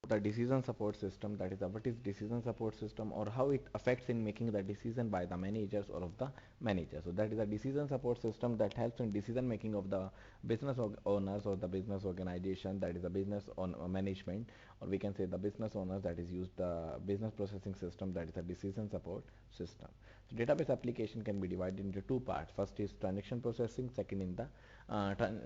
the decision support system, that is what is decision support system or how it affects in making the decision by the managers or of the manager. So that is a decision support system that helps in decision making of the owners or the business organization, that is the business on management, or we can say the business owners, that is used the business processing system, that is a decision support system. So database application can be divided into two parts. First is transaction processing, second in the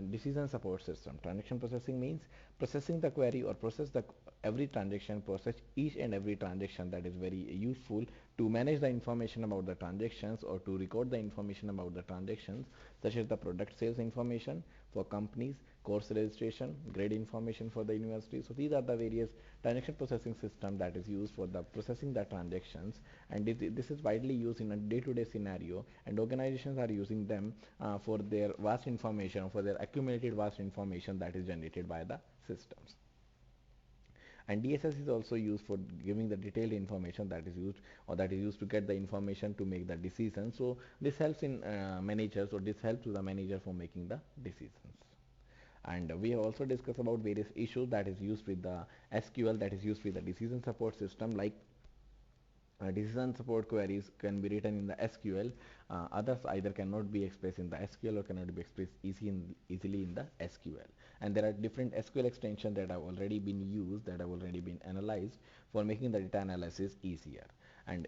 decision support system. Transaction processing means processing the query or process the every transaction, process each and every transaction, that is very useful to manage the information about the transactions or to record the information about the transactions, such as the product sales information for companies, course registration, grade information for the university. So these are the various transaction processing system that is used for the processing the transactions, and this is widely used in a day-to-day scenario, and organizations are using them for their vast information, for their accumulated vast information that is generated by the systems. And DSS is also used for giving the detailed information that is used, or that is used to get the information to make the decision. So this helps in managers, or this helps to the manager for making the decisions. And we have also discussed about various issues that is used with the SQL, that is used with the decision support system, like decision support queries can be written in the SQL. Others either cannot be expressed in the SQL or cannot be expressed easily in the SQL. And there are different SQL extensions that have already been used, that have already been analyzed for making the data analysis easier. And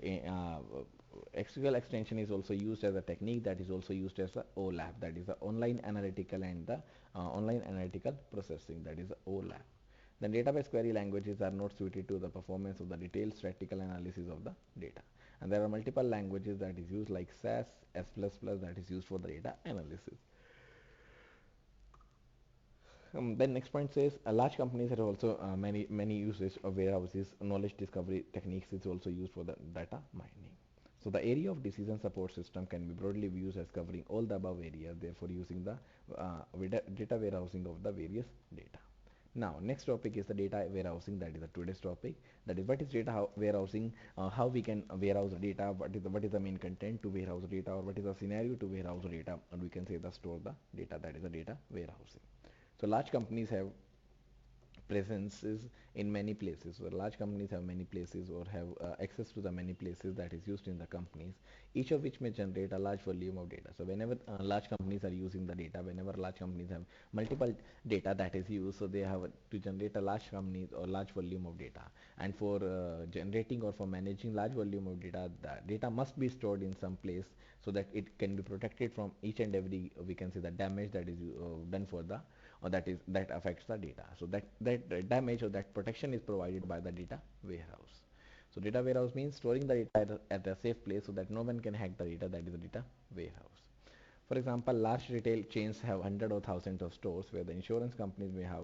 SQL extension is also used as a technique that is also used as a OLAP, that is the online analytical and the online analytical processing, that is the OLAP. The database query languages are not suited to the performance of the detailed statistical analysis of the data. And there are multiple languages that is used, like SAS, S++, that is used for the data analysis. Then next point says large companies have also many uses of warehouses. Knowledge discovery techniques is also used for the data mining. So the area of decision support system can be broadly used as covering all the above areas, therefore using the data warehousing of the various data. Now next topic is the data warehousing, that is the today's topic, that is what is data warehousing, how we can warehouse data, what is the main content to warehouse data, or what is the scenario to warehouse data, and we can say the store the data, that is the data warehousing. So large companies have presences in many places, where large companies have many places or have access to the many places that is used in the companies, each of which may generate a large volume of data. So whenever large companies are using the data, whenever large companies have multiple data that is used, so they have to generate a large companies or large volume of data. And for generating or for managing large volume of data, the data must be stored in some place so that it can be protected from each and every, we can say, the damage that is done for the, or that affects the data. So that damage or that protection is provided by the data warehouse. So data warehouse means storing the data at a safe place so that no one can hack the data, that is the data warehouse. For example, large retail chains have hundreds or thousands of stores, where the insurance companies may have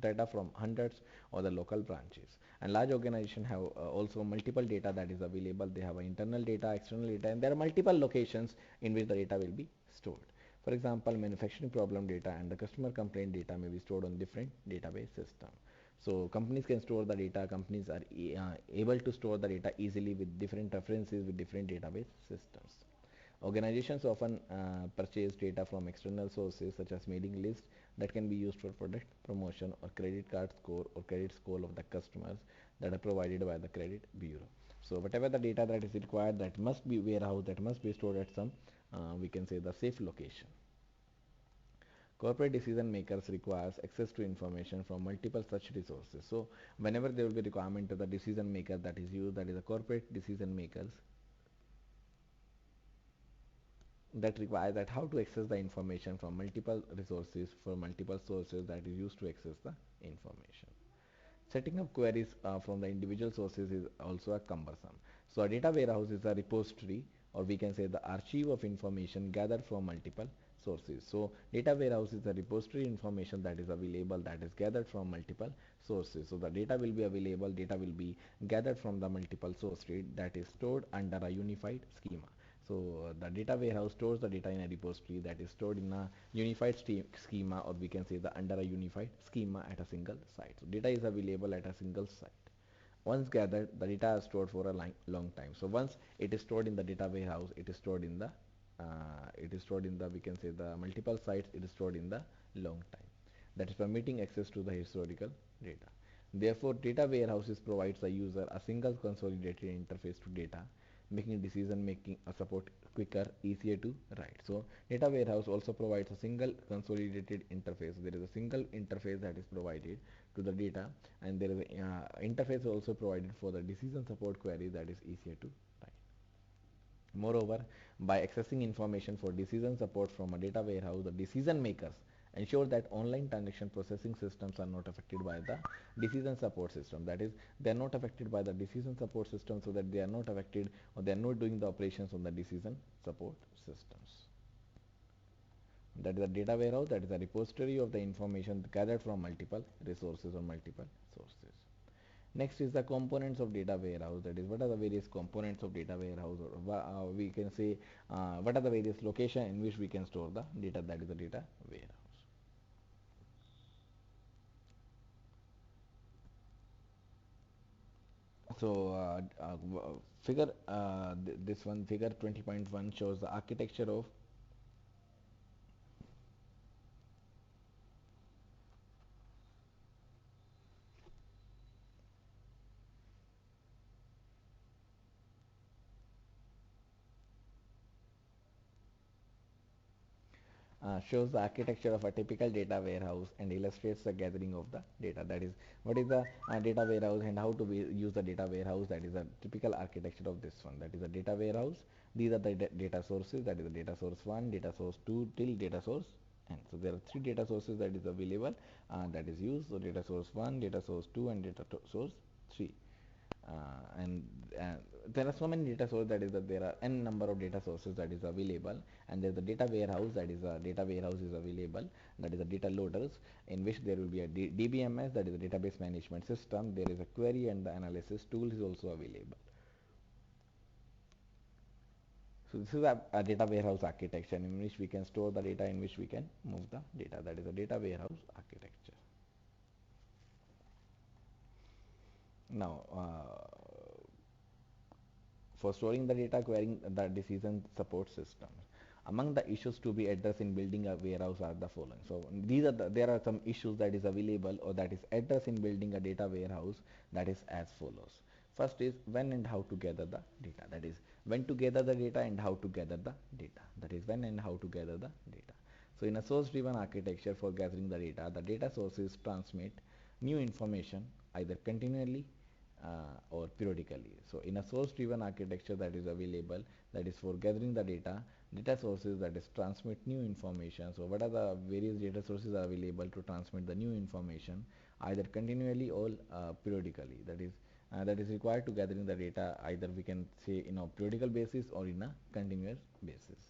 data from hundreds or the local branches. And large organizations have also multiple data that is available. They have internal data, external data, and there are multiple locations in which the data will be stored. For example, manufacturing problem data and the customer complaint data may be stored on different database systems. So companies can store the data, companies are able to store the data easily with different references, with different database systems. Organizations often purchase data from external sources such as mailing lists that can be used for product promotion or credit card score or credit score of the customers that are provided by the credit bureau. So whatever the data that is required, that must be warehoused, that must be stored at some, we can say, the safe location. Corporate decision makers requires access to information from multiple such resources. So whenever there will be requirement to the decision maker that is used, that is the corporate decision makers, that require that how to access the information from multiple resources for multiple sources that is used to access the information. Setting up queries from the individual sources is also a cumbersome. So a data warehouse is a repository, or we can say the archive of information gathered from multiple sources. So data warehouse is a repository information that is available, that is gathered from multiple sources. So the data will be available, data will be gathered from the multiple sources that is stored under a unified schema. So the data warehouse stores the data in a repository that is stored in a unified schema, or we can say the under a unified schema at a single site. So data is available at a single site. Once gathered, the data is stored for a long time. So once it is stored in the data warehouse, it is stored in the we can say the multiple sites. It is stored in the long time. That is permitting access to the historical data. Therefore, data warehouses provides the user a single consolidated interface to data, making decision making support quicker, easier to write. So data warehouse also provides a single consolidated interface. There is a single interface that is provided to the data, and there is an interface also provided for the decision support query that is easier to write. Moreover, by accessing information for decision support from a data warehouse, the decision makers ensure that online transaction processing systems are not affected by the decision support system. That is, they are not affected by the decision support system, so that they are not affected or they are not doing the operations on the decision support systems. That is a data warehouse, that is a repository of the information gathered from multiple resources or multiple sources. Next is the components of data warehouse. That is, what are the various components of data warehouse, or we can say what are the various location in which we can store the data, that is the data warehouse. So figure this one, figure 20.1 shows the architecture of shows the architecture of a typical data warehouse and illustrates the gathering of the data. That is, what is the data warehouse and how to use the data warehouse. That is a typical architecture of this one. That is a data warehouse. These are the data sources. That is the data source 1, data source 2 till data source n. So there are three data sources that is available that is used. So data source 1, data source 2 and data source 3. And there are so many data sources, that is that there are n number of data sources that is available, and there is a data warehouse, that is a data warehouse is available, that is a data loaders, in which there will be a DBMS, that is a database management system. There is a query and the analysis tool is also available. So this is a data warehouse architecture in which we can store the data, in which we can move the data. That is a data warehouse architecture. Now for storing the data, querying the decision support systems. Among the issues to be addressed in building a warehouse are the following. So these are there are some issues that is available or that is addressed in building a data warehouse, that is as follows. First is when and how to gather the data. That is when to gather the data and how to gather the data. That is when and how to gather the data. So in a source driven architecture for gathering the data sources transmit new information either continually or periodically. So in a source driven architecture that is available, that is for gathering the data sources that is transmit new information. So what are the various data sources are available to transmit the new information either continually or periodically. That is required to gathering the data, either we can say in a periodical basis or in a continuous basis.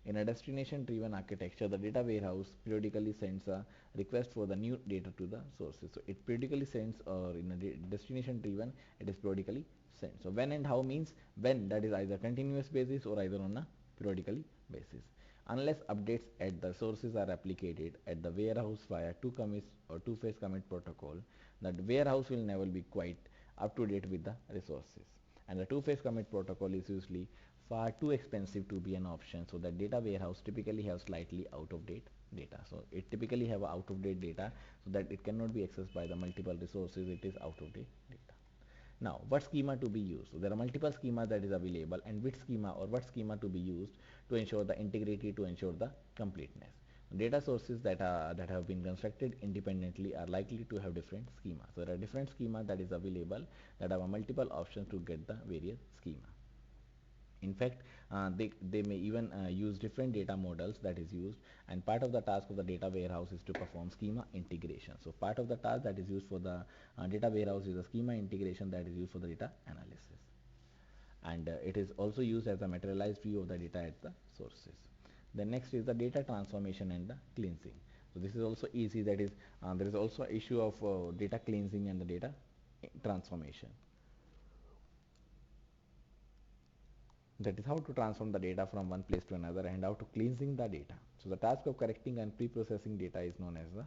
In a destination-driven architecture, the data warehouse periodically sends a request for the new data to the sources. So it periodically sends, or in a destination-driven, it is periodically sent. So when and how means when, that is either continuous basis or either on a periodically basis. Unless updates at the sources are applicated at the warehouse via two commits or two-phase commit protocol, that warehouse will never be quite up to date with the resources. And the two-phase commit protocol is usually far too expensive to be an option, so that data warehouse typically have slightly out of date data. So it typically have out of date data, so that it cannot be accessed by the multiple resources. It is out of date data. Now what schema to be used? So there are multiple schemas that is available, and which schema or what schema to be used to ensure the integrity, to ensure the completeness. Data sources that have been constructed independently are likely to have different schemas. So there are different schemas that is available, that have a multiple options to get the various schema. In fact, they may even use different data models that is used, and part of the task of the data warehouse is to perform schema integration. So part of the task that is used for the data warehouse is the schema integration that is used for the data analysis. And it is also used as a materialized view of the data at the sources. The next is the data transformation and the cleansing. So this is also easy, that is there is also issue of data cleansing and the data transformation. That is how to transform the data from one place to another and how to cleansing the data. So the task of correcting and pre-processing data is known as the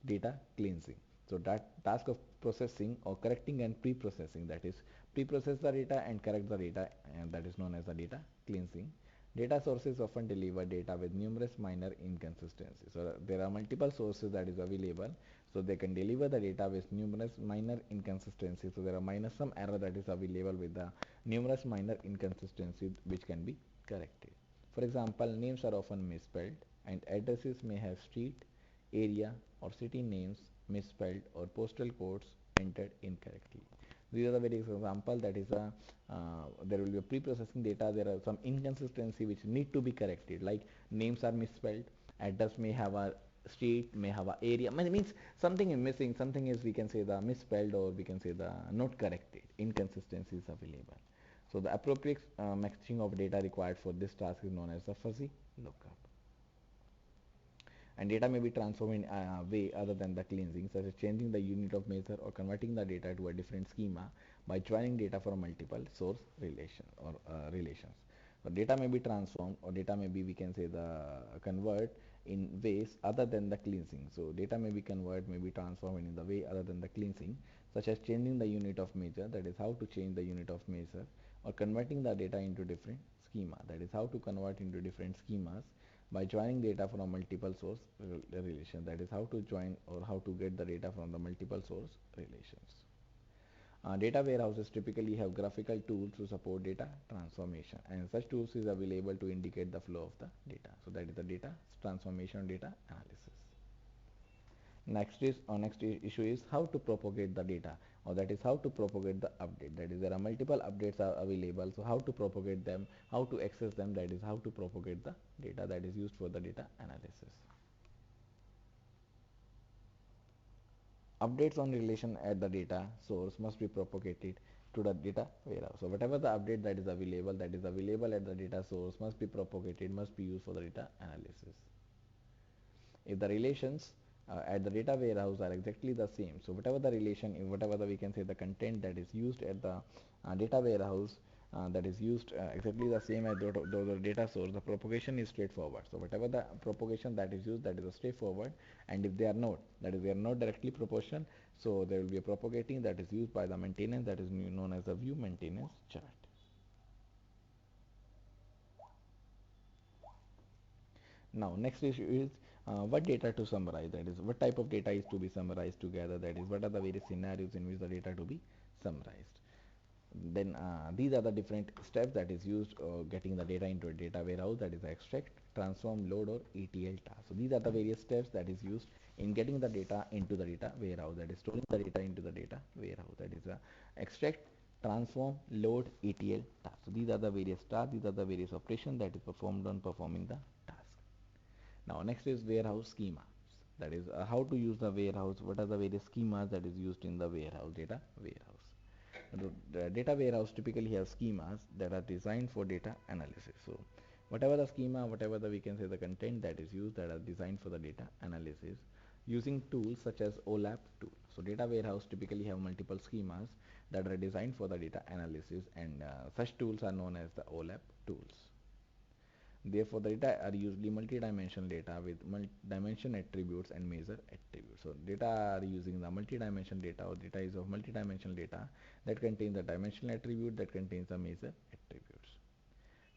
data cleansing. So that task of processing or correcting and pre-processing, that is pre-process the data and correct the data, and that is known as the data cleansing. Data sources often deliver data with numerous minor inconsistencies. So there are multiple sources that is available, So they can deliver the data with numerous minor inconsistencies. So there are minor some error that is available with the numerous minor inconsistencies which can be corrected. For example, names are often misspelled and addresses may have street, area or city names misspelled or postal codes entered incorrectly. These are the various example that is a there will be a pre-processing data. There are some inconsistency which need to be corrected, like names are misspelled, address may have a street, may have a area. Means something is missing, something is, we can say, the misspelled, or we can say the not corrected, inconsistencies available. So the appropriate matching of data required for this task is known as the fuzzy lookup. And data may be transformed in a way other than the cleansing, such as changing the unit of measure or converting the data to a different schema by joining data from multiple source relation or relations. So data may be transformed, or data may be, we can say, the convert in ways other than the cleansing. So data may be converted, may be transformed in the way other than the cleansing, such as changing the unit of measure, that is how to change the unit of measure, or converting the data into different schema, that is how to convert into different schemas by joining data from multiple source relation, that is how to join or how to get the data from the multiple source relations. Data warehouses typically have graphical tools to support data transformation, and such tools is available to indicate the flow of the data. So that is the data transformation, data analysis. Next issue is how to propagate the data, or that is how to propagate the update. That is, there are multiple updates are available, so how to propagate them, how to access them, that is how to propagate the data that is used for the data analysis. Updates on relation at the data source must be propagated to the data warehouse. So whatever the update that is available at the data source must be propagated, must be used for the data analysis. If the relations at the data warehouse are exactly the same, so whatever the relation, whatever the, we can say, the content that is used at the data warehouse that is used exactly the same as the data source, the propagation is straightforward. So whatever the propagation that is used, that is a straightforward. And if they are not, that is, they are not directly proportional, so there will be a propagating that is used by the maintenance, that is known as the view maintenance chart. Now next issue is what data to summarize, that is what type of data is to be summarized together, that is what are the various scenarios in which the data to be summarized. Then these are the different steps that is used getting the data into a data warehouse, that is extract, transform, load or ETL task. So these are the various steps that is used in getting the data into the data warehouse, that is storing the data into the data warehouse, that is extract, transform, load, ETL task. So these are the various tasks, these are the various operations that is performed on performing the task. Now next is warehouse schema, that is how to use the warehouse, what are the various schemas that is used in the warehouse, data warehouse. The data warehouse typically have schemas that are designed for data analysis. So whatever the schema, whatever the, we can say, the content that is used, that are designed for the data analysis using tools such as OLAP tool. So data warehouse typically have multiple schemas that are designed for the data analysis, and such tools are known as the OLAP tools. Therefore, the data are usually multi-dimensional data with dimension attributes and measure attributes. So data are using the multi-dimensional data, or data is of multi-dimensional data that contains the dimensional attribute, that contains the measure attributes.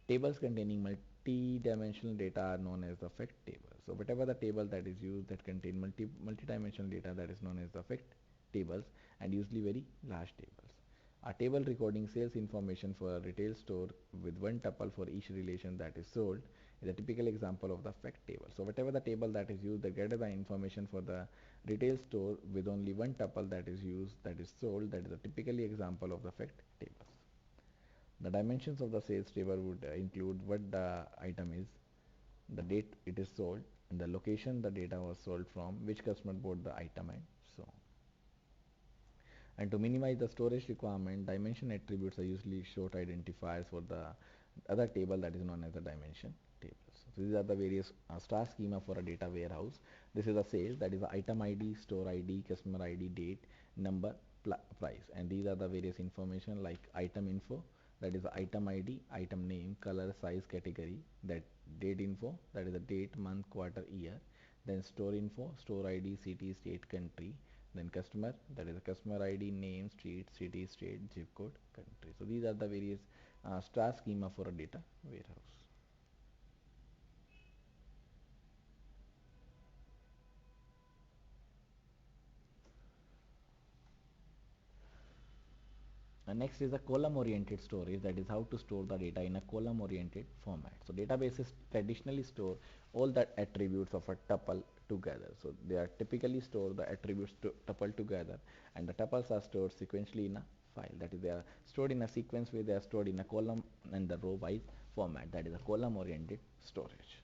Tables containing multi-dimensional data are known as the fact table. So whatever the table that is used that contain multi-dimensional data, that is known as the fact tables, and usually very large tables. A table recording sales information for a retail store with one tuple for each relation that is sold is a typical example of the fact table. So whatever the table that is used that gathers the information for the retail store with only one tuple that is used, that is sold, that is a typically example of the fact tables. The dimensions of the sales table would include what the item is, the date it is sold, and the location the data was sold from, which customer bought the item, and so on. And to minimize the storage requirement, dimension attributes are usually short identifiers for the other table that is known as the dimension tables. So these are the various star schema for a data warehouse. This is a sales, that is the item ID, store ID, customer ID, date, number, price, and these are the various information like item info, that is the item ID, item name, color, size, category, that date info, that is the date, month, quarter, year, then store info, store ID, city, state, country, then customer, that is the customer ID, name, street, city, state, zip code, country. So these are the various star schema for a data warehouse. Next is a column-oriented storage, that is how to store the data in a column-oriented format. So databases traditionally store all the attributes of a tuple together. So they are typically store the attributes to tuple together, and the tuples are stored sequentially in a file. That is, they are stored in a sequence where they are stored in a column and the row-wise format. That is a column-oriented storage.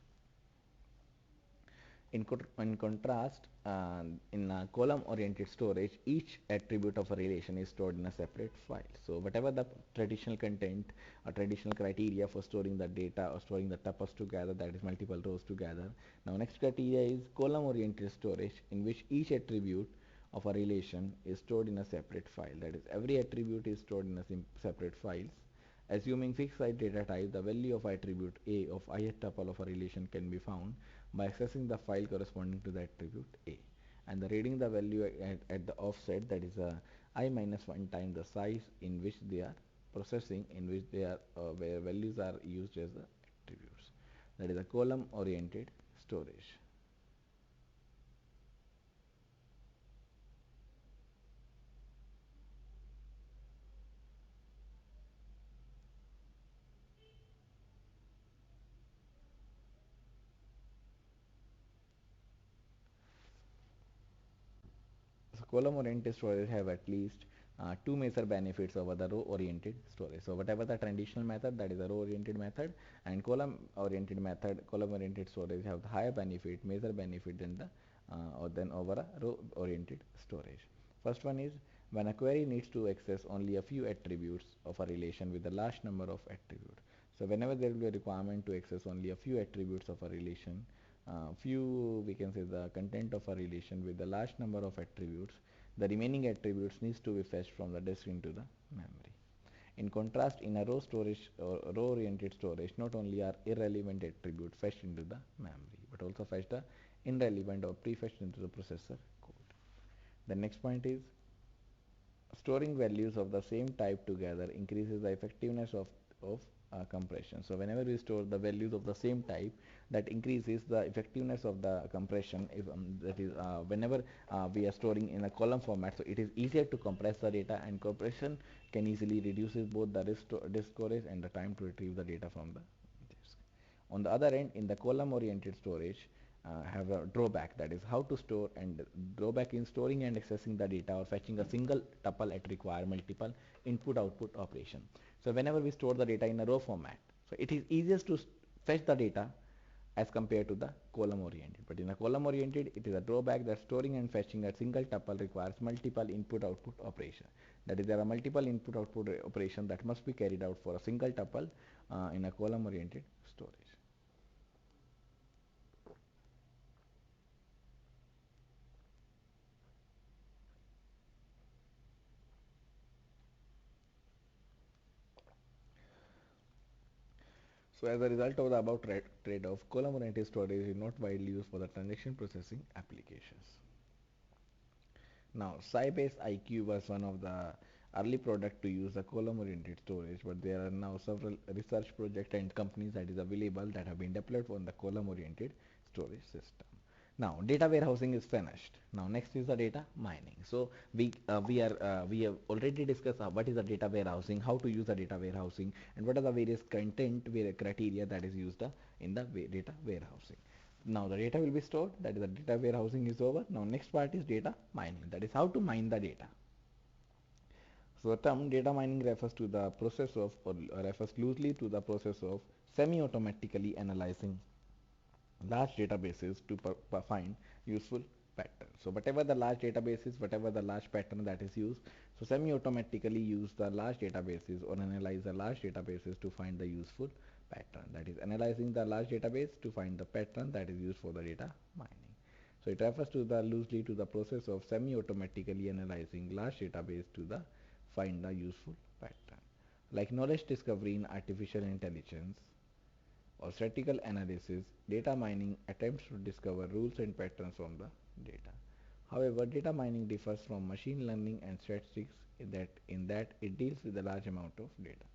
In contrast, in column-oriented storage, each attribute of a relation is stored in a separate file. So whatever the traditional content or traditional criteria for storing the data or storing the tuples together, that is multiple rows together. Now next criteria is column-oriented storage, in which each attribute of a relation is stored in a separate file. That is, every attribute is stored in a separate files. Assuming fixed site data type, the value of attribute A of ith tuple of a relation can be found by accessing the file corresponding to the attribute A, and the reading the value at the offset, that is I minus 1 time the size in which they are processing, in which they are where values are used as the attributes. That is a column oriented storage. So column-oriented storage have at least two major benefits over the row-oriented storage. So whatever the traditional method, that is a row-oriented method, and column-oriented method, column-oriented storage have the higher benefit, major benefit than the or than over a row-oriented storage. First one is, when a query needs to access only a few attributes of a relation with a large number of attributes. So whenever there will be a requirement to access only a few attributes of a relation, few, we can say, the content of a relation with a large number of attributes, the remaining attributes needs to be fetched from the disk into the memory. In contrast, in a row storage or row oriented storage, not only are irrelevant attributes fetched into the memory, but also fetched the irrelevant or prefetched into the processor code. The next point is, storing values of the same type together increases the effectiveness of compression. So whenever we store the values of the same type, that increases the effectiveness of the compression. If that is whenever we are storing in a column format, so it is easier to compress the data, and compression can easily reduces both the disk storage and the time to retrieve the data from the disk. On the other end, in the column oriented storage, have a drawback, that is how to store, and drawback in storing and accessing the data or fetching a single tuple at require multiple input output operation. So whenever we store the data in a row format, so it is easiest to fetch the data as compared to the column oriented. But in a column oriented, it is a drawback that storing and fetching a single tuple requires multiple input output operation. That is, there are multiple input output operation that must be carried out for a single tuple in a column oriented storage. So as a result of the above trade-off, column-oriented storage is not widely used for the transaction processing applications. Now, Sybase IQ was one of the early product to use the column-oriented storage, but there are now several research projects and companies that is available that have been developed on the column-oriented storage system. Now, data warehousing is finished. Now, next is the data mining. So, we have already discussed what is the data warehousing, how to use the data warehousing, and what are the various content criteria that is used in the data warehousing. Now the data will be stored, that is the data warehousing is over. Now next part is data mining, that is how to mine the data. So the term data mining refers to the process of, or refers loosely to the process of semi-automatically analyzing large databases to find useful pattern. So whatever the large databases, whatever the large pattern that is used, so semi-automatically use the large databases or analyze the large databases to find the useful pattern. That is analyzing the large database to find the pattern that is used for the data mining. So it refers to the loosely to the process of semi-automatically analyzing large database to the find the useful pattern. Like knowledge discovery in artificial intelligence, or statistical analysis, data mining attempts to discover rules and patterns from the data. However, data mining differs from machine learning and statistics in that it deals with a large amount of data.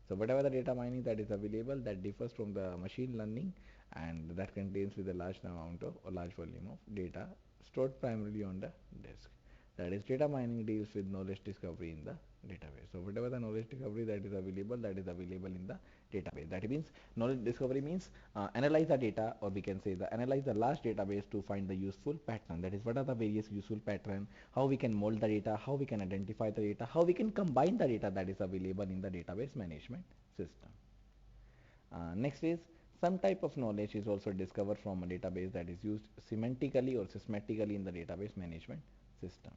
So whatever the data mining that is available, that differs from the machine learning, and that contains with a large amount of or large volume of data stored primarily on the disk. That is, data mining deals with knowledge discovery in the database. So whatever the knowledge discovery that is available in the database. That means knowledge discovery means analyze the data, or we can say the analyze the large database to find the useful pattern. That is, what are the various useful pattern, how we can mold the data, how we can identify the data, how we can combine the data that is available in the database management system. Next is, some type of knowledge is also discovered from a database that is used semantically or systematically in the database management system,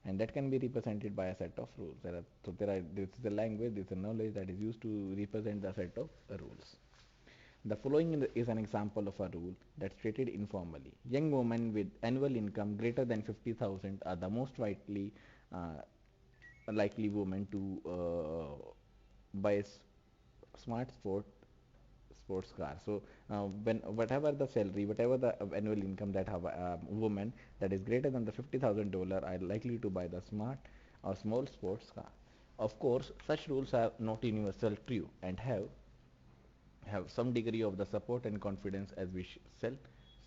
and that can be represented by a set of rules. This is a language, this is a knowledge that is used to represent the set of rules. The following is an example of a rule that's stated informally. Young women with annual income greater than 50,000 are the most uh, likely women to buy a smart sports car. So when whatever the salary, whatever the annual income that have a woman that is greater than the $50,000 are likely to buy the smart or small sports car. Of course, such rules are not universal true and have some degree of the support and confidence, as we shall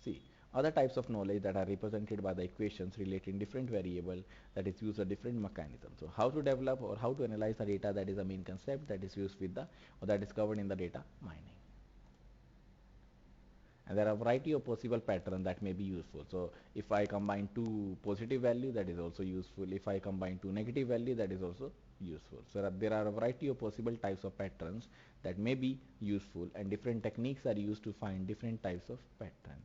see. Other types of knowledge that are represented by the equations relating different variable that is used a different mechanism. So how to develop or how to analyze the data, that is the main concept that is used with the or that is covered in the data mining. And there are a variety of possible patterns that may be useful. So if I combine two positive value, that is also useful. If I combine two negative value, that is also useful. So there are a variety of possible types of patterns that may be useful, and different techniques are used to find different types of patterns.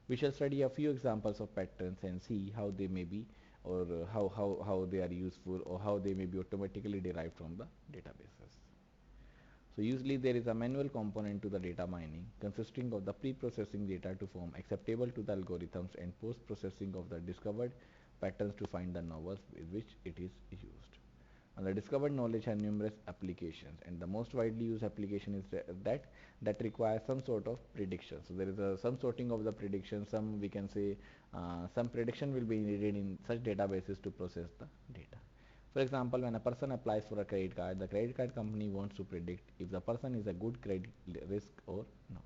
We shall study a few examples of patterns and see how they may be, or how they are useful, or how they may be automatically derived from the databases. So usually there is a manual component to the data mining, consisting of the pre-processing data to form acceptable to the algorithms, and post-processing of the discovered patterns to find the novels with which it is used. And the discovered knowledge has numerous applications, and the most widely used application is that requires some sort of prediction. So there is some sorting of the prediction. Some, we can say, some prediction will be needed in such databases to process the data. For example, when a person applies for a credit card, the credit card company wants to predict if the person is a good credit risk or not.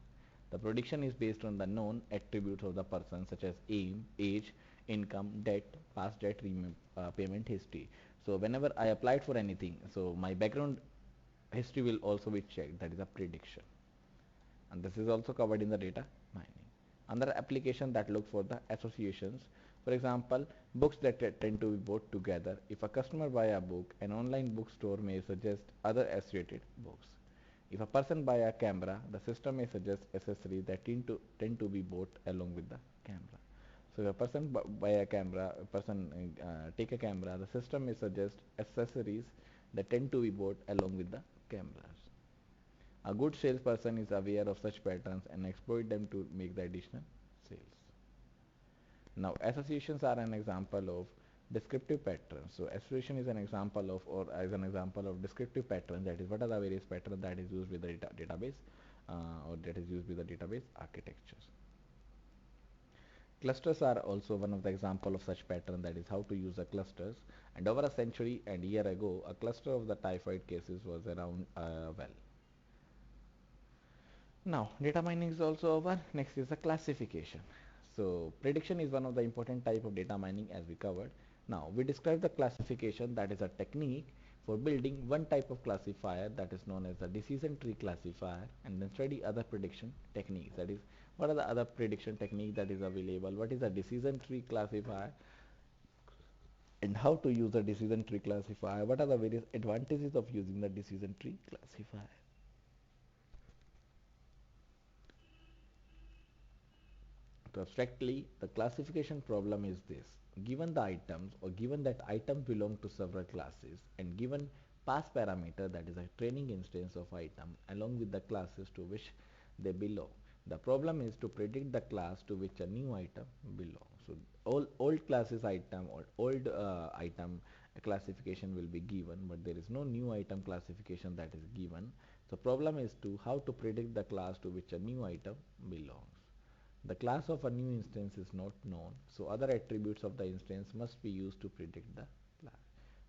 The prediction is based on the known attributes of the person, such as age, income, debt, past debt payment history. So whenever I applied for anything, so my background history will also be checked. That is a prediction, and this is also covered in the data mining. Another application that look for the associations. For example, books that tend to be bought together. If a customer buy a book, an online bookstore may suggest other associated books. If a person buy a camera, the system may suggest accessories that tend to be bought along with the camera. So if a person buy a camera, a person take a camera, the system may suggest accessories that tend to be bought along with the cameras. A good salesperson is aware of such patterns and exploit them to make the additional sales. Now, associations are an example of descriptive patterns. So association is an example of, or as an example of descriptive pattern. That is, what are the various patterns that is used with the database, or that is used with the database architectures. Clusters are also one of the example of such pattern. That is, how to use the clusters. And over a century and year ago, a cluster of the typhoid cases was around well. Now, data mining is also over. Next is the classification. So prediction is one of the important type of data mining, as we covered. Now we describe the classification, that is a technique for building one type of classifier, that is known as the decision tree classifier, and then study other prediction techniques. That is, what are the other prediction techniques that is available, what is a decision tree classifier, and how to use the decision tree classifier, what are the various advantages of using the decision tree classifier. So abstractly, the classification problem is this. Given the items, or given that items belong to several classes, and given pass parameter, that is a training instance of item, along with the classes to which they belong, the problem is to predict the class to which a new item belongs. So all old classes item or old item classification will be given, but there is no new item classification that is given. So problem is to how to predict the class to which a new item belongs. The class of a new instance is not known, so other attributes of the instance must be used to predict the class.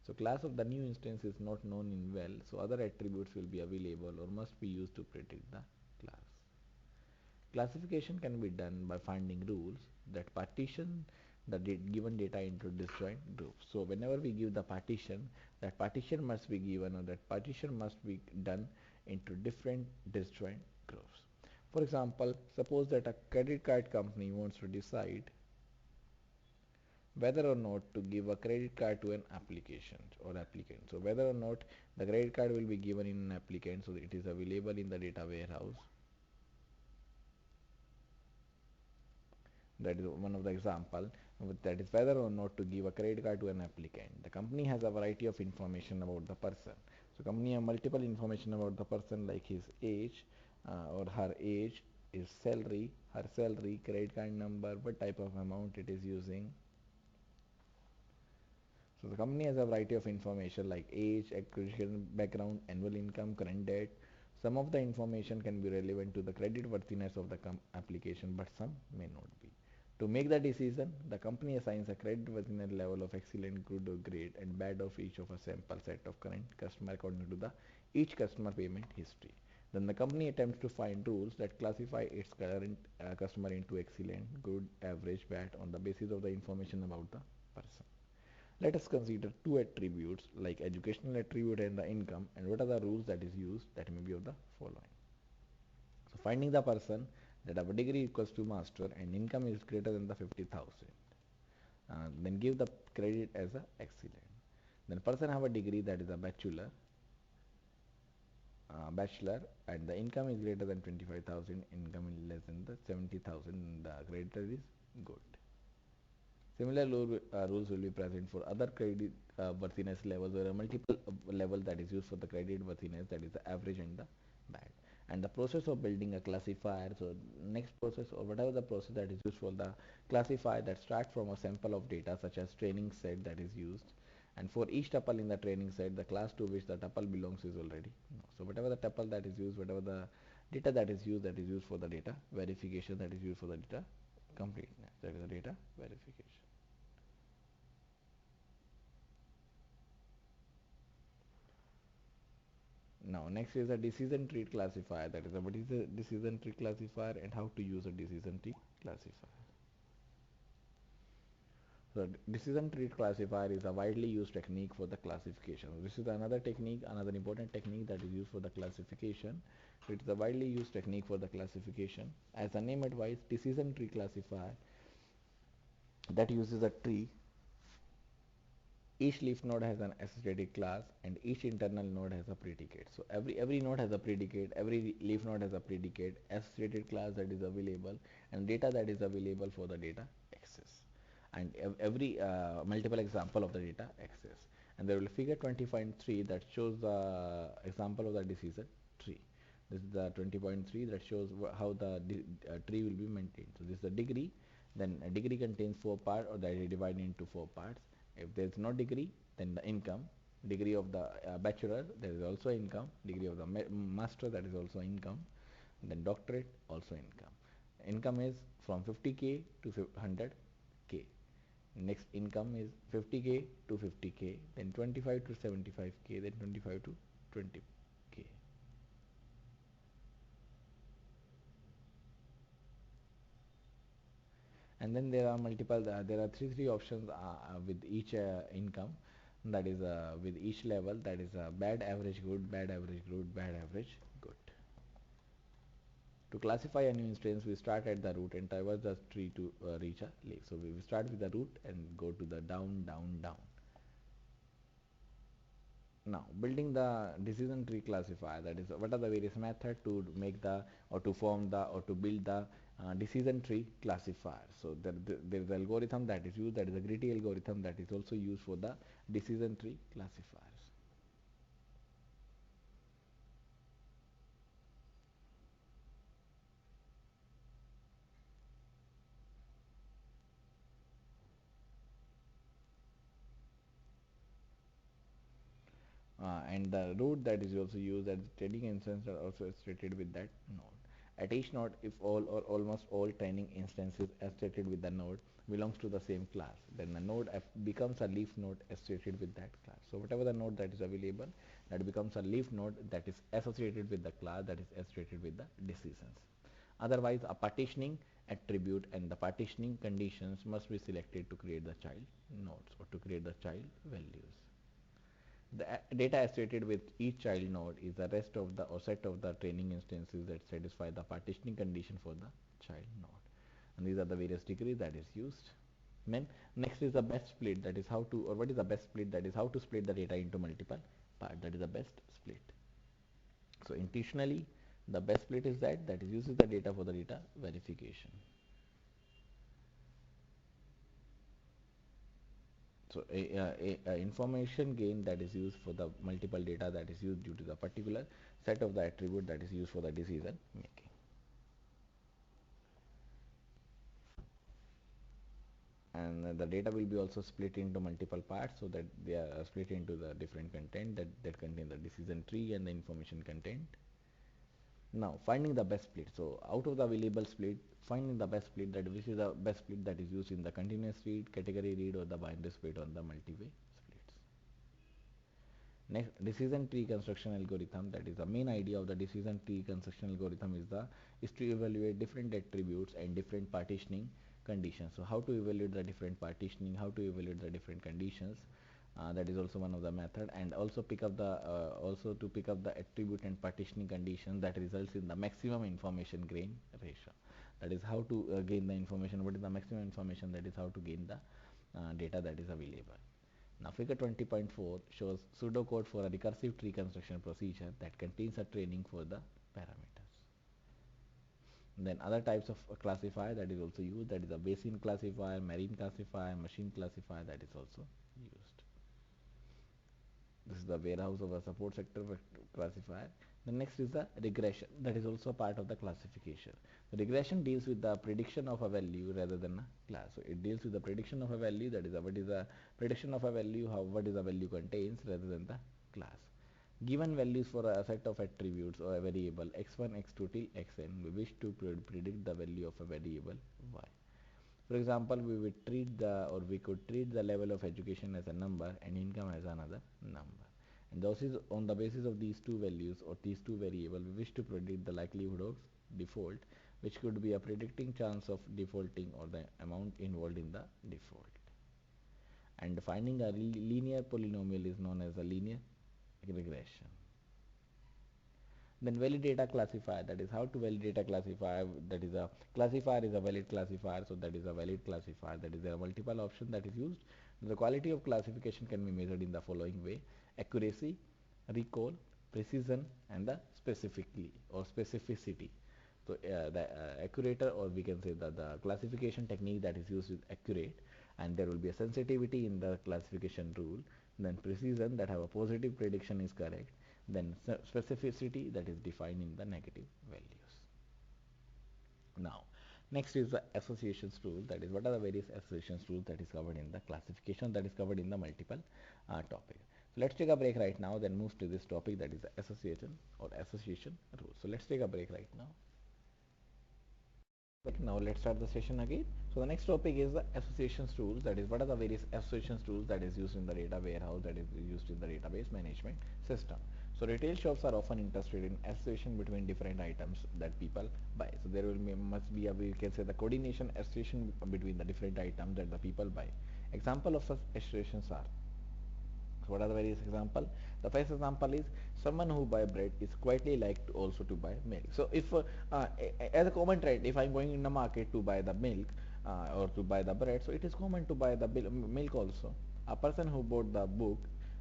So class of the new instance is not known in well, so other attributes will be available or must be used to predict the class. Classification can be done by finding rules that partition the given data into disjoint groups. So whenever we give the partition, that partition must be given, or that partition must be done into different disjoint groups. For example, suppose that a credit card company wants to decide whether or not to give a credit card to an application or applicant. So whether or not the credit card will be given in an applicant, so it is available in the data warehouse. That is one of the example. That is whether or not to give a credit card to an applicant. The company has a variety of information about the person. So company have multiple information about the person, like his age or her age, his salary, her salary, credit card number, what type of amount it is using. So the company has a variety of information like age, education background, annual income, current debt. Some of the information can be relevant to the credit worthiness of the application, but some may not be. To make the decision, the company assigns a credit worthiness level of excellent, good or great and bad of each of a sample set of current customer according to the each customer payment history. Then the company attempts to find rules that classify its current customer into excellent, good, average, bad on the basis of the information about the person. Let us consider two attributes like educational attribute and the income, and what are the rules that is used that may be of the following. So finding the person, that our degree equals to master and income is greater than the 50,000. Then give the credit as a excellent. Then person have a degree that is a bachelor and the income is greater than 25,000, income is less than the 70,000, the credit is good. Similar rules will be present for other credit worthiness levels. There are multiple levels that is used for the credit worthiness, that is the average and the bad. And the process of building a classifier, so next process or whatever the process that is used for the classifier, that start from a sample of data such as training set that is used, and for each tuple in the training set, the class to which the tuple belongs is already known. So whatever the tuple that is used, whatever the data that is used for the data verification, that is used for the data completeness, that is the data verification. Now next is a decision tree classifier, that is what is a decision tree classifier and how to use a decision tree classifier. So decision tree classifier is a widely used technique for the classification. This is another technique, another important technique that is used for the classification. So it is a widely used technique for the classification. As the name advises, decision tree classifier that uses a tree. Each leaf node has an associated class and each internal node has a predicate. So every node has a predicate, every leaf node has a predicate, associated class that is available and data that is available for the data access. And every multiple example of the data access. And there will be figure 20.3 that shows the example of the decision tree. This is the 20.3 that shows how the tree will be maintained. So this is the degree. Then a degree contains 4 parts, or that is divided into 4 parts. If there is no degree, then the income, degree of the bachelor, there is also income, degree of the master, that is also income, then doctorate, also income. Income is from 50k to 100k. Next income is 50k to 50k, then 25 to 75k, then 25 to 20k. And then there are multiple, there are three options with each income, that is with each level, that is bad, average, good, bad, average, good, bad, average, good. To classify a new instance, we start at the root and traverse the tree to reach a leaf. So we start with the root and go to the down, down, down. Now building the decision tree classifier, that is what are the various methods to make the or to form the or to build the decision tree classifier. So there is algorithm that is used, that is a greedy algorithm that is also used for the decision tree classifiers. And the root that is also used as training instance are also associated with that node. At each node, if all or almost all training instances associated with the node belongs to the same class, then the node becomes a leaf node associated with that class. So whatever the node that is available, that becomes a leaf node that is associated with the class that is associated with the decisions. Otherwise, a partitioning attribute and the partitioning conditions must be selected to create the child nodes or to create the child values. The data associated with each child node is the rest of the or set of the training instances that satisfy the partitioning condition for the child node. And these are the various degrees that is used. Then next is the best split, that is how to, or what is the best split, that is how to split the data into multiple parts, that is the best split. So intentionally the best split is that is uses the data for the data verification. So a information gain that is used for the multiple data that is used due to the particular set of the attribute that is used for the decision making. And the data will be also split into multiple parts so that they are split into the different content that contain the decision tree and the information content. Now finding the best split. So out of the available split, finding the best split, that which is the best split that is used in the continuous read, category read, or the binary split on the multi-way splits. Next, decision tree construction algorithm, that is the main idea of the decision tree construction algorithm is to evaluate different attributes and different partitioning conditions. So how to evaluate the different partitioning, how to evaluate the different conditions, that is also one of the method, and also pick up the also to pick up the attribute and partitioning condition that results in the maximum information gain ratio. That is how to gain the information, what is the maximum information, that is how to gain the data that is available. Now figure 20.4 shows pseudocode for a recursive tree construction procedure that contains a training for the parameters. Then other types of classifier that is also used, that is a basin classifier, marine classifier, machine classifier, that is also used. This is the warehouse of a support sector classifier. The next is the regression, that is also part of the classification. The regression deals with the prediction of a value rather than a class. So it deals with the prediction of a value, that is what is the prediction of a value, what is the value contains rather than the class. Given values for a set of attributes or a variable x1, x2 till xn, we wish to predict the value of a variable y. For example, we could treat the level of education as a number and income as another number. And thus is on the basis of these two values or these two variables, we wish to predict the likelihood of default, which could be a predicting chance of defaulting or the amount involved in the default. And finding a linear polynomial is known as a linear regression. Then validate classifier, that is how to validate a classifier, that is a classifier is a valid classifier, so that is a valid classifier, that is there are multiple options that is used. The quality of classification can be measured in the following way: accuracy, recall, precision, and the specifically or specificity. So the accurate, or we can say that the classification technique that is used is accurate, and there will be a sensitivity in the classification rule. Then precision, that have a positive prediction is correct. Then specificity, that is defined in the negative values. Now next is the associations rule, that is what are the various associations rules that is covered in the classification, that is covered in the multiple topic. So let's take a break right now, then move to this topic, that is the association or association rule. So let's take a break right now. Now let's start the session again. So the next topic is the associations rules, that is what are the various associations rules that is used in the data warehouse, that is used in the database management system. So retail shops are often interested in association between different items that people buy. So there must be a, we can say, the coordination association between the different items that the people buy. Example of such associations are, so what are the various example? The first example is someone who buy bread is quietly like to also to buy milk. So if as a common trend, if I'm going in the market to buy the milk or to buy the bread, so it is common to buy the milk also. A person who bought the book,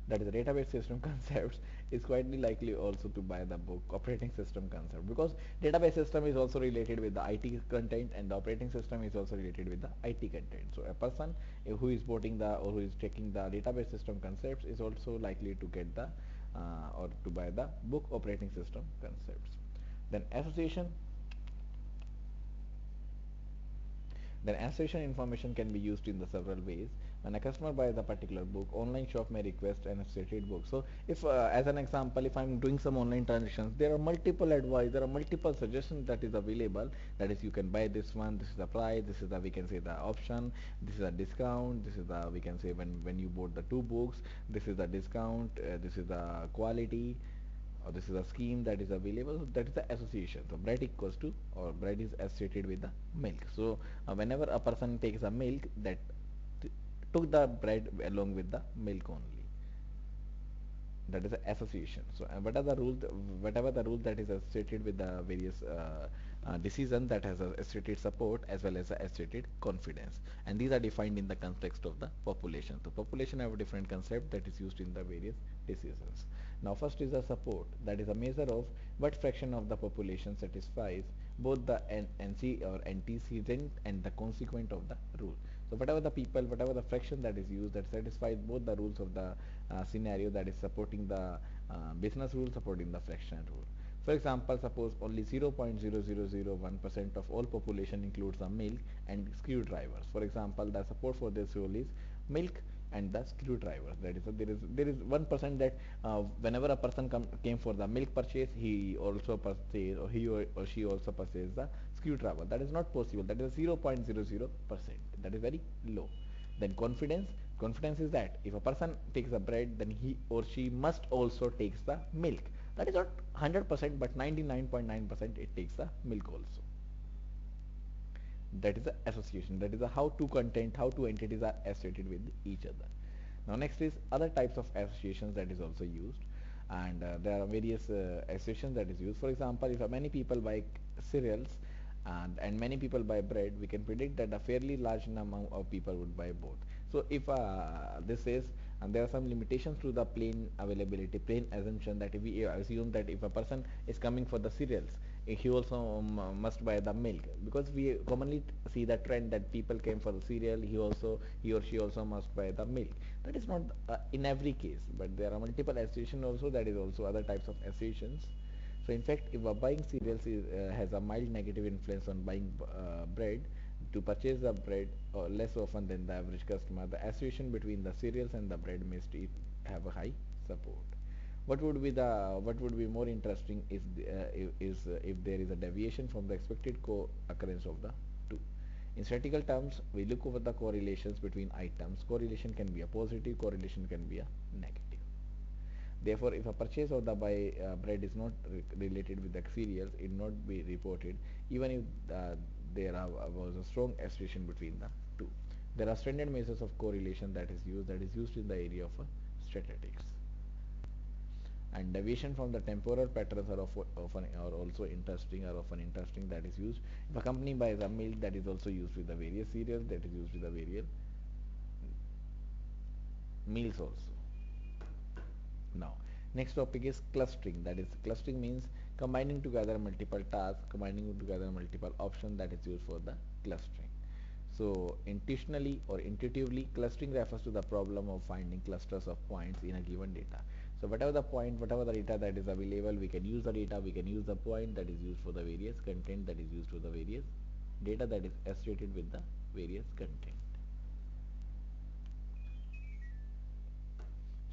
that is the database system concepts, is quietly likely also to buy the book operating system concept, because database system is also related with the IT content and the operating system is also related with the IT content. So a person who is bought the or who is checking the database system concepts is also likely to get the or to buy the book operating system concepts. Then association information can be used in the several ways. When a customer buys a particular book, online shop may request an associated book. So if as an example, if I'm doing some online transactions, there are multiple advice, there are multiple suggestions that is available, that is you can buy this one, this is the price, this is the, we can say, the option, this is a discount, this is the, we can say, when you bought the two books, this is the discount, this is the quality, or this is a scheme that is available. So that is the association. So bread equals to, or bread is associated with the milk. So whenever a person takes a milk, that t- took the bread along with the milk only. That is the association. So what are the rules, whatever the rule that is associated with the various decision that has associated support as well as associated confidence, and these are defined in the context of the population. So population have a different concept that is used in the various decisions. Now first is the support, that is a measure of what fraction of the population satisfies both the NC or antecedent and the consequent of the rule. So whatever the people, whatever the fraction that is used that satisfies both the rules of the scenario, that is supporting the business rule, supporting the fraction rule. For example, suppose only 0.0001% of all population includes the milk and screwdrivers. For example, the support for this rule is milk and the screwdriver. That is, there is 1% that whenever a person came for the milk purchase, he also purchased, or he or she also purchased the screwdriver. That is not possible. That is 0.00%. That is very low. Then confidence. Confidence is that if a person takes the bread, then he or she must also takes the milk. That is not 100%, but 99.9% it takes the milk also. That is the association. That is the how two content, how two entities are associated with each other. Now next is other types of associations that is also used, and there are various associations that is used. For example, if many people buy cereals and many people buy bread, we can predict that a fairly large number of people would buy both. So if this is, and there are some limitations to the plain availability, plain assumption, that if we assume that if a person is coming for the cereals, he also must buy the milk, because we commonly see the trend that people came for the cereal, he or she also must buy the milk. That is not in every case, but there are multiple associations also, that is also other types of associations. So in fact, if buying cereals has a mild negative influence on buying bread, to purchase the bread less often than the average customer, the association between the cereals and the bread may still have a high support. What would be more interesting is if there is a deviation from the expected co-occurrence of the two. In statistical terms, we look over the correlations between items. Correlation can be a positive, correlation can be a negative. Therefore, if a purchase of the bread is not related with the cereals, it not be reported, even if was a strong association between the two. There are standard measures of correlation that is used in the area of statistics. And deviation from the temporal patterns are often interesting, that is used if a company buys a milk, that is also used with the various cereals, that is used with the various meals also. Now next topic is clustering. That is, clustering means combining together multiple tasks, combining together multiple options, that is used for the clustering. So intentionally or intuitively, clustering refers to the problem of finding clusters of points in a given data. So whatever the point, whatever the data that is available, we can use the data, we can use the point that is used for the various content, that is used for the various data that is associated with the various content.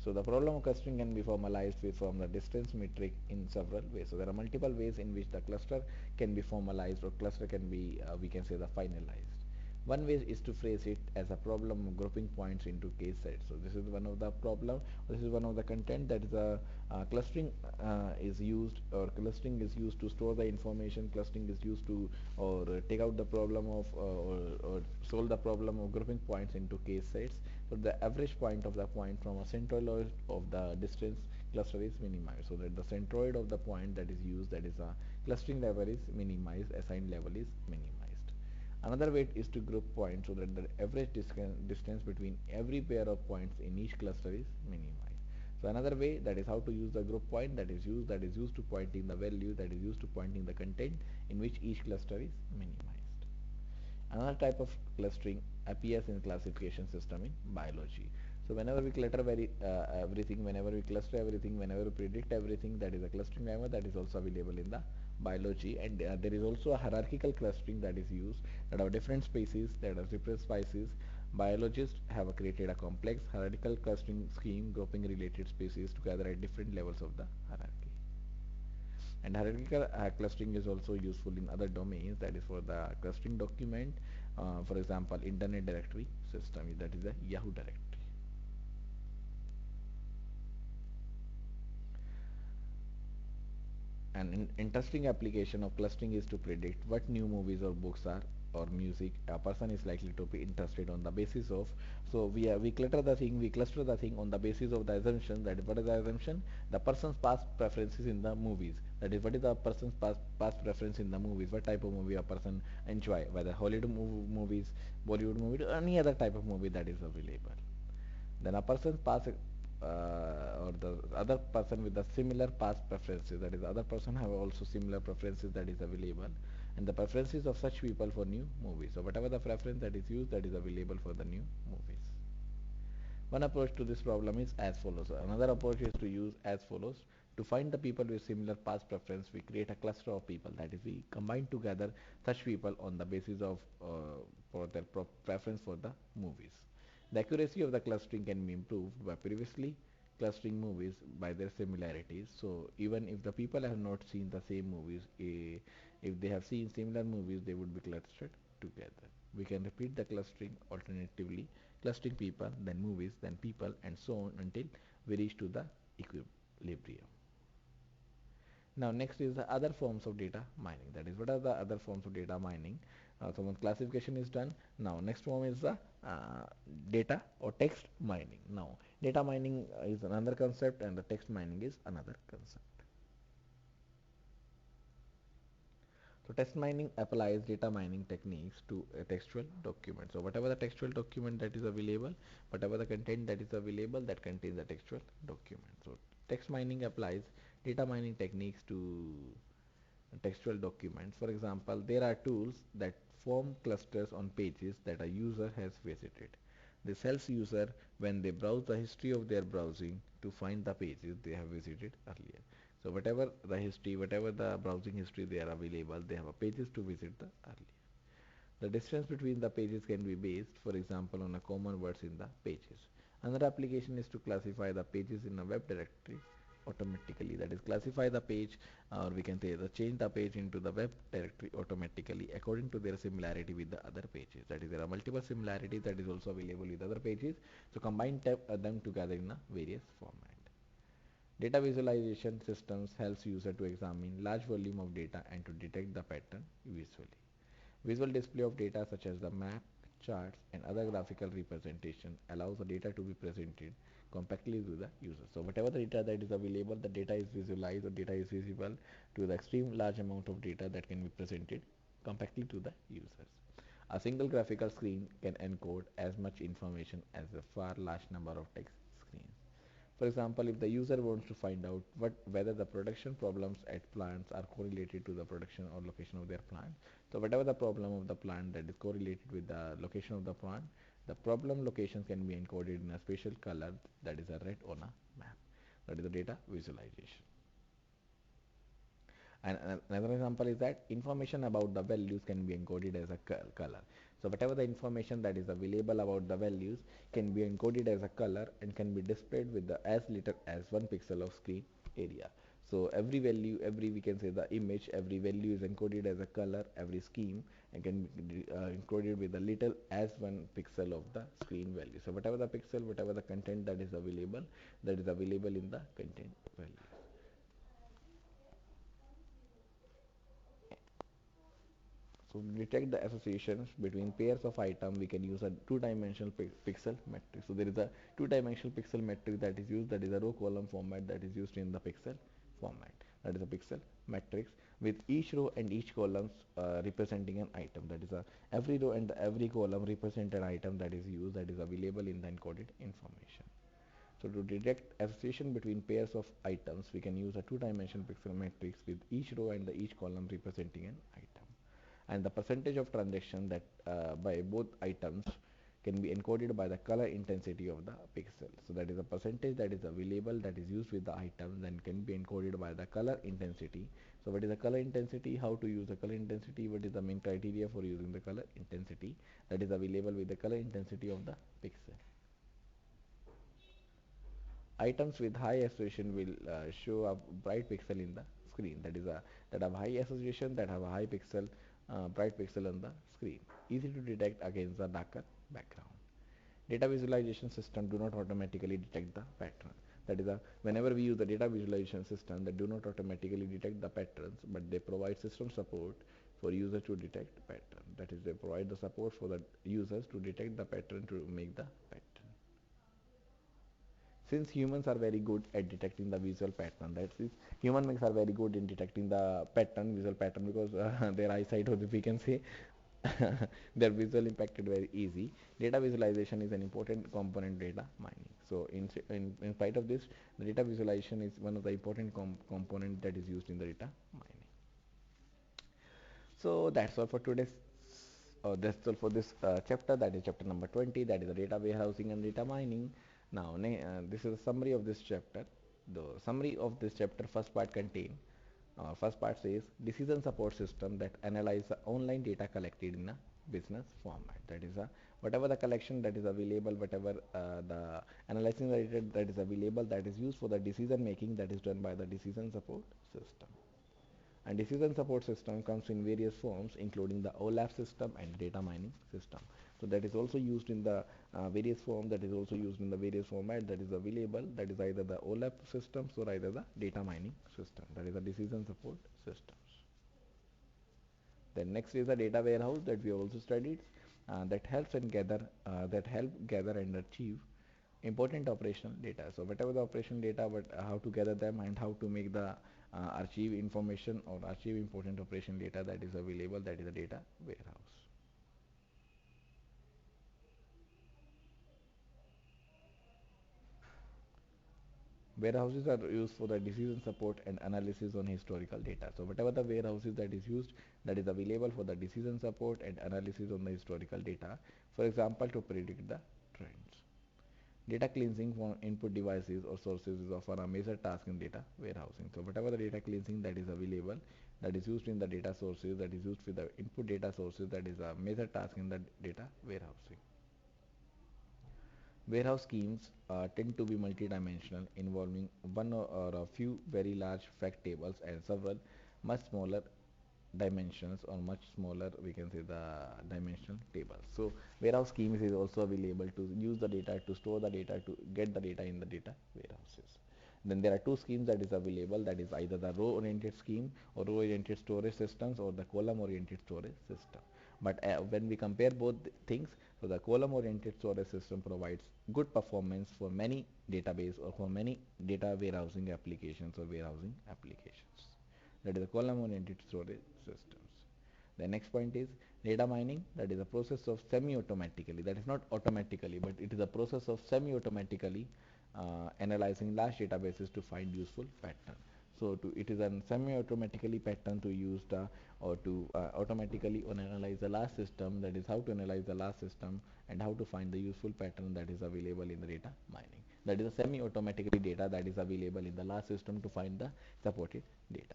So the problem of clustering can be formalized from the distance metric in several ways. So there are multiple ways in which the cluster can be formalized, or cluster can be, we can say, the finalized. One way is to phrase it as a problem of grouping points into case sets. So this is one of the problem, this is one of the content, that is a clustering is used, or clustering is used to store the information, clustering is used to, or take out the problem of, or solve the problem of grouping points into case sets. So the average point of the point from a centroid of the distance cluster is minimized, so that the centroid of the point that is used, that is a clustering level, is minimized, assigned level is minimized. Another way is to group points, so that the average distance between every pair of points in each cluster is minimized. So another way, that is how to use the group point, that is used to pointing the value, that is used to pointing the content in which each cluster is minimized. Another type of clustering appears in classification system in biology. So whenever we clutter everything, whenever we cluster everything, whenever we predict everything, that is a clustering lemma that is also available in the biology. And there is also a hierarchical clustering that is used, that are different species, that are different species. Biologists have created a complex hierarchical clustering scheme, grouping related species together at different levels of the hierarchy. And hierarchical clustering is also useful in other domains, that is for the clustering document, for example internet directory system, that is a Yahoo directory. An interesting application of clustering is to predict what new movies or books are or music a person is likely to be interested on the basis of. So we cluster the thing on the basis of the assumption. That what is the assumption? The person's past preferences in the movies. That is what is the person's past preference in the movies. What type of movie a person enjoy, whether Hollywood movies, Bollywood movies, or any other type of movie that is available. Then a person's past or the other person with the similar past preferences, that is the other person have also similar preferences that is available, and the preferences of such people for new movies. So whatever the preference that is used, that is available for the new movies. One approach to this problem is as follows. Another approach is to use as follows. To find the people with similar past preference, we create a cluster of people. That is, we combine together such people on the basis of for their preference for the movies. The accuracy of the clustering can be improved by previously clustering movies by their similarities. So even if the people have not seen the same movies, if they have seen similar movies, they would be clustered together. We can repeat the clustering alternatively, clustering people, then movies, then people, and so on until we reach to the equilibrium. Now next is the other forms of data mining. That is, what are the other forms of data mining? So when classification is done, now next form is the data or text mining. Now data mining is another concept and the text mining is another concept. So text mining applies data mining techniques to a textual document. So whatever the textual document that is available, whatever the content that is available, that contains the textual document. So text mining applies data mining techniques to textual documents. For example, there are tools that form clusters on pages that a user has visited. This helps user when they browse the history of their browsing to find the pages they have visited earlier. So whatever the history, whatever the browsing history they are available, they have a pages to visit the earlier. The distance between the pages can be based, for example, on a common words in the pages. Another application is to classify the pages in a web directory automatically. That is, classify the page, or we can say the change the page into the web directory automatically according to their similarity with the other pages. That is, there are multiple similarities that is also available with other pages. So combine them together in a various format. Data visualization systems helps user to examine large volume of data and to detect the pattern visually. Visual display of data such as the map, charts, and other graphical representation allows the data to be presented compactly to the user. So whatever the data that is available, the data is visualized or data is visible to the extreme large amount of data that can be presented compactly to the users. A single graphical screen can encode as much information as a far large number of text screens. For example, if the user wants to find out whether the production problems at plants are correlated to the production or location of their plant, so whatever the problem of the plant that is correlated with the location of the plant, the problem locations can be encoded in a special color that is a red on a map. That is the data visualization. And another example is that information about the values can be encoded as a color. So whatever the information that is available about the values can be encoded as a color and can be displayed with the as little as 1 pixel of screen area. So every value, every we can say the image, every value is encoded as a color, every scheme and can be encoded with a little as 1 pixel of the screen value. So whatever the pixel, whatever the content that is available in the content value. So to detect the associations between pairs of items, we can use a two-dimensional pixel matrix. So there is a two-dimensional pixel matrix that is used, that is a row column format that is used in the pixel format. That is a pixel matrix with each row and each column representing an item. That is every row and every column represent an item that is used, that is available in the encoded information. So to detect association between pairs of items, we can use a two-dimensional pixel matrix with each row and each column representing an item, and the percentage of transaction that by both items can be encoded by the color intensity of the pixel. So that is a percentage that is available that is used with the item, then can be encoded by the color intensity. So what is the color intensity, how to use the color intensity, what is the main criteria for using the color intensity that is available with the color intensity of the pixel. Items with high association will show a bright pixel in the screen, that is that have high association, that have a high pixel, bright pixel on the screen, easy to detect against the darker background. Data visualization system do not automatically detect the pattern. That is, whenever we use the data visualization system, they do not automatically detect the patterns, but they provide system support for users to detect pattern. That is, they provide the support for the users to detect the pattern to make the pattern. Since humans are very good at detecting the visual pattern, that is, human beings are very good in detecting the pattern, visual pattern, because their eyesight, or we can say, their visual impacted very easy. Data visualization is an important component data mining. So in spite of this, the data visualization is one of the important component that is used in the data mining. So that's all for today's. That's all for this chapter. That is chapter number 20. That is the data warehousing and data mining. Now, this is a summary of this chapter. The summary of this chapter first part contain. First part says decision support system that analyze the online data collected in a business format. That is, whatever the collection that is available, whatever the analyzing the data that is available, that is used for the decision making, that is done by the decision support system. And decision support system comes in various forms, including the OLAP system and data mining system. So that is also used in the various form, that is also used in the various format that is available, that is either the OLAP systems or either the data mining system, that is the decision support systems. Then next is the data warehouse that we have also studied, that helps and gather that help gather and achieve important operational data. So whatever the operational data, but how to gather them and how to make the archive information or archive important operation data that is available, that is a data warehouse. Warehouses are used for the decision support and analysis on historical data. So whatever the warehouses that is used, that is available for the decision support and analysis on the historical data, for example, to predict the trends. Data cleansing from input devices or sources is often a major task in data warehousing. So whatever the data cleansing that is available, that is used in the data sources, that is used with the input data sources, that is a major task in the data warehousing. Warehouse schemes tend to be multidimensional, involving one or a few very large fact tables and several much smaller dimensions, or much smaller, we can say, the dimensional tables. So warehouse schemes is also available to use the data, to store the data, to get the data in the data warehouses. Then there are two schemes that is available, that is either the row oriented scheme or row oriented storage systems, or the column oriented storage system. But when we compare both things, so the column oriented storage system provides good performance for many database or for many data warehousing applications or warehousing applications. That is the column oriented storage systems. The next point is data mining, that is a process of semi-automatically, that is not automatically, but it is a process of semi-automatically analyzing large databases to find useful pattern. So it is a semi-automatically pattern to use the, or to automatically analyze the large system, that is how to analyze the large system and how to find the useful pattern that is available in the data mining. That is a semi-automatically data that is available in the large system to find the supported data.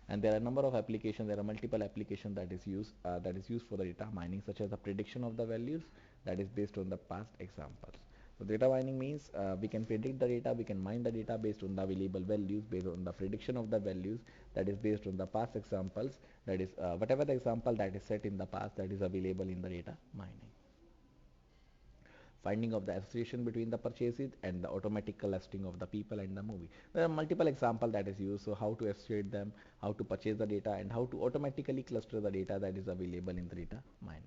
And there are a number of applications, there are multiple applications that is used for the data mining, such as the prediction of the values, that is based on the past examples. So data mining means we can predict the data, we can mine the data based on the available values, based on the prediction of the values, that is based on the past examples, that is whatever the example that is set in the past, that is available in the data mining. Finding of the association between the purchases and the automatic clustering of the people and the movie. There are multiple examples that is used, so how to associate them, how to purchase the data, and how to automatically cluster the data that is available in the data mining.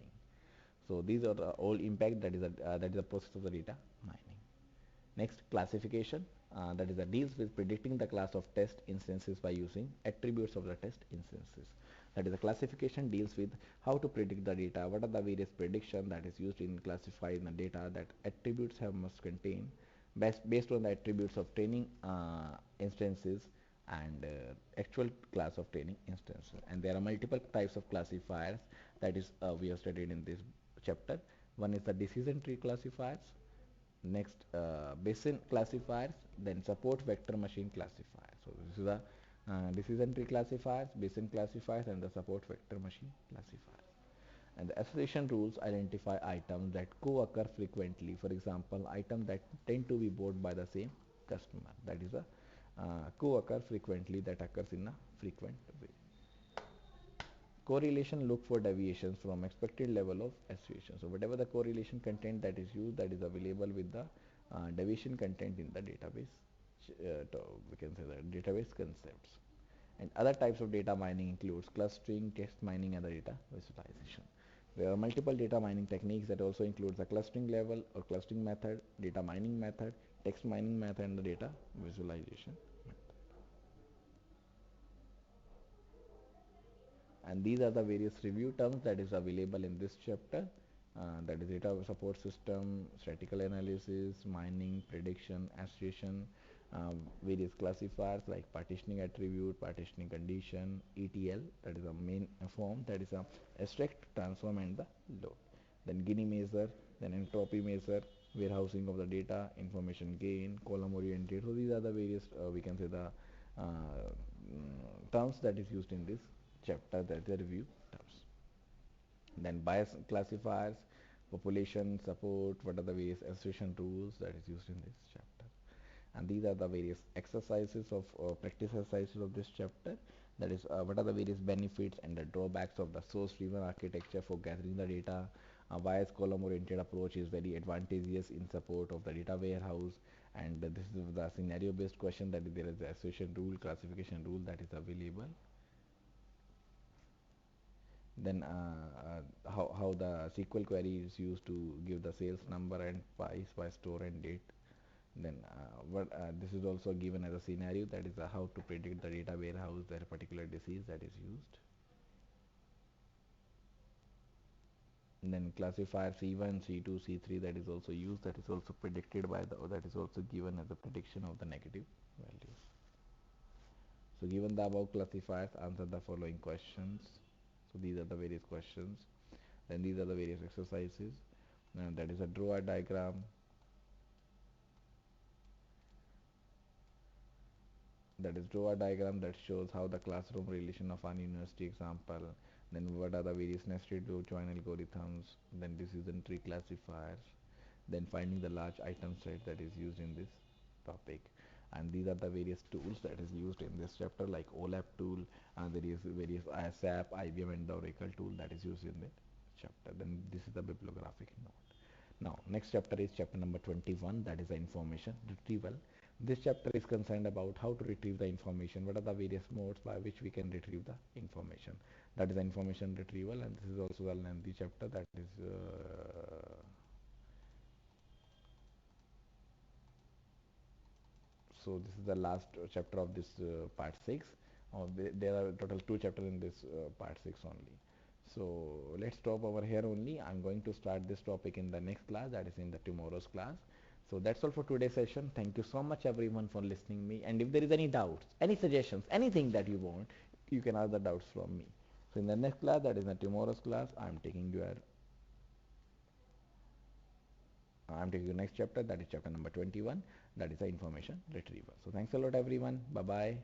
So these are all impact, that is the process of the data mining. Next, classification, that is the deals with predicting the class of test instances by using attributes of the test instances. That is the classification deals with how to predict the data, what are the various prediction that is used in classifying the data, that attributes have must contain based on the attributes of training instances and actual class of training instances. And there are multiple types of classifiers that is we have studied in this chapter. One is the decision tree classifiers, next Bayesian classifiers, then support vector machine classifiers. So this is the decision tree classifiers, Bayesian classifiers, and the support vector machine classifiers. And the association rules identify items that co-occur frequently. For example, items that tend to be bought by the same customer, that is a co-occur frequently, that occurs in a frequent way. Correlation look for deviations from expected level of association. So whatever the correlation content that is used, that is available with the deviation content in the database we can say that database concepts. And other types of data mining includes clustering, text mining, and the data visualization. There are multiple data mining techniques that also includes the clustering level or clustering method, data mining method, text mining method, and the data visualization. And these are the various review terms that is available in this chapter, that is data support system, statistical analysis, mining, prediction, assertion, various classifiers like partitioning attribute, partitioning condition, ETL, that is a main form, that is a extract, transform, and the load. Then Gini measure, then entropy measure, warehousing of the data, information gain, column oriented. So these are the various we can say the terms that is used in this chapter, that the review terms. Then bias classifiers, population support, what are the various assertion rules that is used in this chapter. And these are the various exercises of practice exercises of this chapter, that is what are the various benefits and the drawbacks of the source driven architecture for gathering the data. A bias column oriented approach is very advantageous in support of the data warehouse, and this is the scenario based question, that is there is the assertion rule, classification rule that is available. Then how the SQL query is used to give the sales number and price by store and date. Then this is also given as a scenario, that is how to predict the data warehouse, that particular disease that is used. And then classifier C1, C2, C3 that is also used, that is also predicted by the, or that is also given as a prediction of the negative values. So given the above classifiers, answer the following questions. So these are the various questions. Then these are the various exercises. That is a draw a diagram. That is draw a diagram that shows how the classroom relation of an university example. Then what are the various nested loop join algorithms. Then decision tree classifiers. Then finding the large item set that is used in this topic. And these are the various tools that is used in this chapter, like OLAP tool, and there is various SAP, IBM, and the Oracle tool that is used in the chapter. Then this is the bibliographic note. Now, next chapter is chapter number 21, that is the information retrieval. This chapter is concerned about how to retrieve the information, what are the various modes by which we can retrieve the information. That is the information retrieval, and this is also the lengthy chapter, that is so this is the last chapter of this part 6. There are total 2 chapters in this part 6 only. So let's stop over here only. I'm going to start this topic in the next class, that is in the tomorrow's class. So that's all for today's session. Thank you so much everyone for listening me, and if there is any doubts, any suggestions, anything that you want, you can ask the doubts from me. So in the next class, that is the tomorrow's class, I'm taking you next chapter, that is chapter number 21, that is the information retrieval. So thanks a lot everyone. Bye bye.